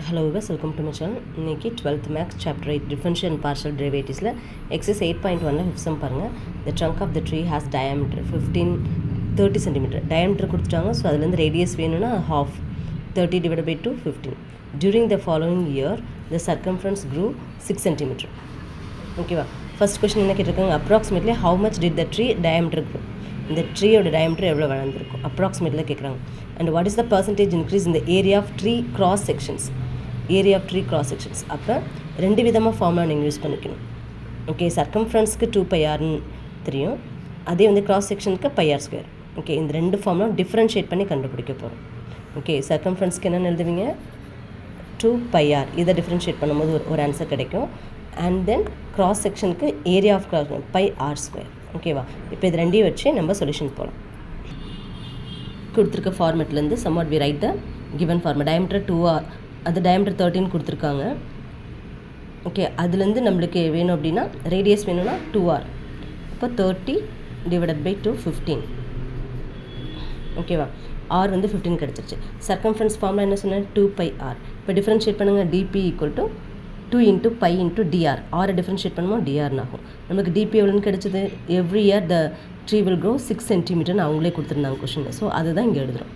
Hello viewers, welcome to my channel. இன்னைக்கு 12th max chapter 8 differential and partial derivatives exercise 8.1 fifth sum பாருங்க. The trunk of the tree has diameter 30 cm. diameter கொடுத்துட்டாங்க. So அதுலேருந்து radius வேணும்னா half 30 divided by 2 15. During the following year the circumference grew 6 cm. ஓகேவா? First question என்ன கேட்டிருக்காங்க, approximately how much did the tree diameter grow? இந்த ட்ரீயோட diameter எவ்வளோ வளர்ந்துருக்கும் அப்ராக்சிமேட்டில் கேட்குறாங்க. And what is the percentage increase இந்த area of tree cross sections. அப்போ ரெண்டு விதமாக ஃபார்முலா நீங்கள் யூஸ் பண்ணிக்கணும். ஓகே, சர்க்கம்ஃபரன்ஸ்க்கு 2πrன்னு தெரியும், அதே வந்து கிராஸ் செக்ஷனுக்கு πr². ஓகே, இந்த ரெண்டு ஃபார்முலா டிஃப்ரென்ஷியேட் பண்ணி கண்டுபிடிக்க போகிறோம். ஓகே, சர்க்கம்ஃபரன்ஸ்க்கு என்னென்னு எழுதுவீங்க, 2πr. இதை டிஃப்ரென்ஷியேட் பண்ணும்போது ஒரு ஆன்சர் கிடைக்கும். அண்ட் தென் கிராஸ் செக்ஷனுக்கு ஏரியா ஆஃப் கிராஸ் πr². ஓகேவா? இப்போ இது ரெண்டையும் வச்சு நம்ம சொல்யூஷன் போகலாம். கொடுத்துருக்க ஃபார்மெட்லேருந்து somewhat we write the given format. Diameter 2r, அது டயமீட்டர் 13 கொடுத்துருக்காங்க. ஓகே, அதுலேருந்து நம்மளுக்கு வேணும் அப்படின்னா ரேடியஸ் வேணும்னா 2r. இப்போ 30 டிவைடட் பை 2 15. ஓகேவா? r வந்து 15 கிடச்சிருச்சு. சர்க்கம்ஃபரன்ஸ் ஃபார்முலா என்ன சொன்னேன், 2πr. இப்போ டிஃப்ரென்ஷியேட் பண்ணுங்கள், dp ஈக்குவல் டு 2 × π × dr. ஆரை டிஃப்ரென்ஷியேட் பண்ணும்போது dr ஆகும். நமக்கு டிபி எவ்வளோன்னு கிடச்சிது, every year the tree will grow 6 cm அவங்களே கொடுத்துருந்தாங்க கொஷின். ஸோ அதுதான் இங்கே எழுதுகிறோம்.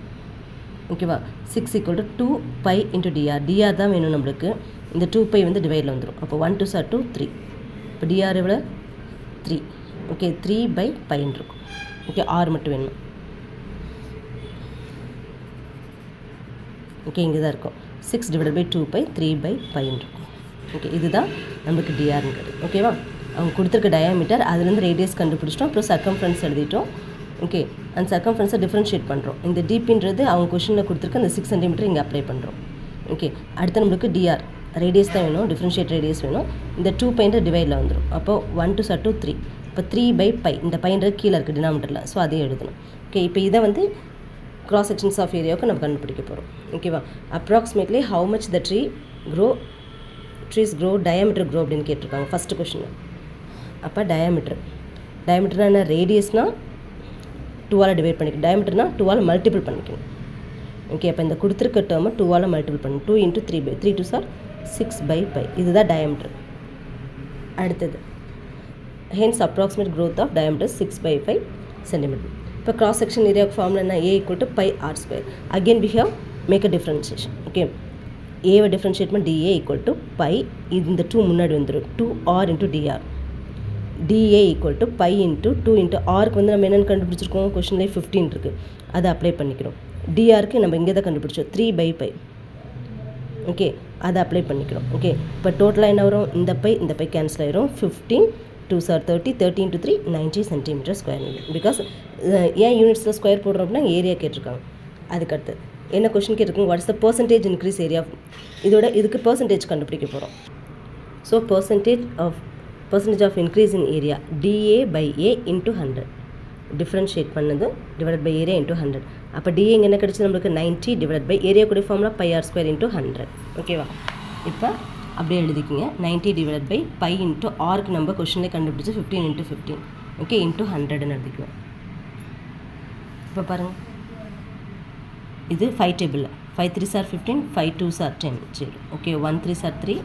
ஓகேவா? 6 = 2π × dr. dr தான் வேணும் நம்மளுக்கு. இந்த 2π வந்து டிவைடில் வந்துடும். அப்போ 1 2 2 3. இப்போ dr எவ்வளோ, 3. ஓகே, 3/π இருக்கும். ஓகே, r மட்டும் வேணும். ஓகே, இங்கே தான் இருக்கும். 6 டிவைடட் பை 2π 3/π இருக்கும். ஓகே, இதுதான் நமக்கு டிஆர்னு கிடைக்கும். ஓகேவா? அவங்க கொடுத்துருக்க டயாமீட்டர், அதுலேருந்து ரேடியஸ் கண்டுபிடிச்சிட்டோம், அப்புறம் சர்க்கம்ஃபரன்ஸ் எழுதிட்டோம். ஓகே, அந்த சர்க்கம்ஃபரன்ஸை டிஃப்ரென்ஷியேட் பண்ணுறோம். இந்த டிபின்றது அவங்க கொஷினில் கொடுத்துருக்க அந்த 6 cm இங்கே அப்ளை பண்ணுறோம். ஓகே, அடுத்து நம்மளுக்கு டிஆர் ரேடியஸ் தான் வேணும், டிஃப்ரென்ஷியேட் ரேடியஸ் வேணும். இந்த 2π டிவைடில் வந்துடும். அப்போது 1 2 2 3. இப்போ 3/π, இந்த பைன்றது கீழே இருக்குது டினாமினேட்டரில். ஸோ அதையும் எழுதணும். ஓகே, இப்போ இதை வந்து கிராஸ் செக்ஷன்ஸ் ஆஃப் ஏரியாவுக்கு நம்ம கண்டுபிடிக்க போகிறோம். ஓகேவா? Approximately how much the trees grow diameter grow அப்படின்னு கேட்டிருக்காங்க ஃபஸ்ட்டு கொஷின். அப்போ டயாமீட்டர்னா என்ன, ரேடியஸ்னால் 2ஆல் டிவைட் பண்ணிக்கணும், டயாமீட்டர்னா 2ஆல் மல்டிபிள் பண்ணிக்கணும். ஓகே, அப்போ இந்த கொடுத்துருக்க டேர்மை 2ஆல் மல்டிபிள் பண்ணணும். 2 × 3/3 2 2 6/π. இதுதான் டயாமீட்டர். அடுத்தது hence approximate growth of diameter 6/5 cm. இப்போ கிராஸ் செக்ஷன் ஏரியாவுக்கு ஃபார்முலா என்ன, a = πr². Again we have make a differentiation. Okay, ஏவை டிஃப்ரென்ஷியேட் பண்ணி dA = π. இந்த 2 முன்னாடி வந்துடும், 2r × dr. dA = π × 2 × rக்கு வந்து நம்ம என்னென்னு கண்டுபிடிச்சிருக்கோம், கொஷின்லேயே 15 இருக்குது, அதை அப்ளை பண்ணிக்கிறோம். drக்கு நம்ம இங்கே தான் கண்டுபிடிச்சோம், 3/π. ஓகே, அதை அப்ளை பண்ணிக்கிறோம். ஓகே, இப்போ டோட்டலாக என்ன வரும், இந்த பை கேன்சல் ஆயிரும். 15 2 30 30 × 3 90 cm². பிகாஸ் ஏன் யூனிட்ஸில் ஸ்கொயர் போடுறோம் அப்படின்னா ஏரியா கேட்டிருக்காங்க. அதுக்கடுத்து என்ன கொஷின் கேட்டிருக்காங்க, what is the percentage increase area. இதுக்கு பர்சன்டேஜ் கண்டுபிடிக்க போகிறோம். So percentage of increase in area dA/a × 100. Differentiate பண்ணது டிவைட் பை ஏரியா × 100. அப்போ dA இங்கே என்ன கிடச்சி நம்மளுக்கு 90 டிவைட் பை ஏரியா கூட ஃபார்முலா πr² × 100. ஓகேவா? இப்போ அப்படியே எழுதிக்கிங்க, 90 டிவைட் பை π × rக்கு நம்ம கொஷினில் கண்டுபிடிச்சி 15 × 15. ஓகே, × 100ன்னு எழுதிக்குவோம். இப்போ பாருங்கள், இது 5 table. 5 3s are 15, 5 2s are 10 0. Okay, 1 3s are 3,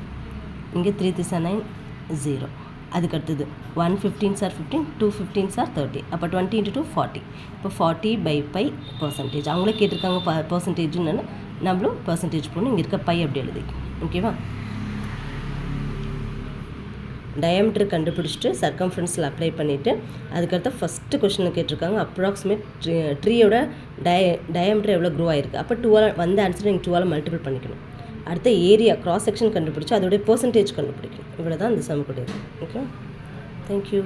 இங்கே 3 3s are 9 0. அதுக்கடுத்தது 1 15s are 15, 2 15s are 30. அப்போ 20 × 2 40. இப்போ 40/π பர்சன்டேஜ் அவங்களே கேட்டிருக்காங்க. பர்சன்டேஜ்னு நம்மளும் பர்சன்டேஜ் போகணும். இங்கே இருக்க பை அப்படி எழுதிக்கும். ஓகேவா? டயாமீட்டர் கண்டுபிடிச்சிட்டு சர்க்கம்ஃபரன்ஸில் அப்ளை பண்ணிவிட்டு அதுக்கடுத்து ஃபஸ்ட்டு கொஷினில் கேட்டிருக்காங்க அப்ராக்சிமேட் ட்ரீயோட டயாமீட்டர் எவ்வளோ க்ரோ ஆகிருக்கு. அப்போ 2ஆல் வந்த ஆன்சரை நீங்கள் 2ஆல் மல்டிபிள் பண்ணிக்கணும். அடுத்த ஏரியா கிராஸ் செக்ஷன் கண்டுபிடிச்சி அதோடைய பர்சன்டேஜ் கண்டுபிடிக்கணும். இவ்வளோ தான் இந்த சம் கூட இருக்குது. Okay, thank you.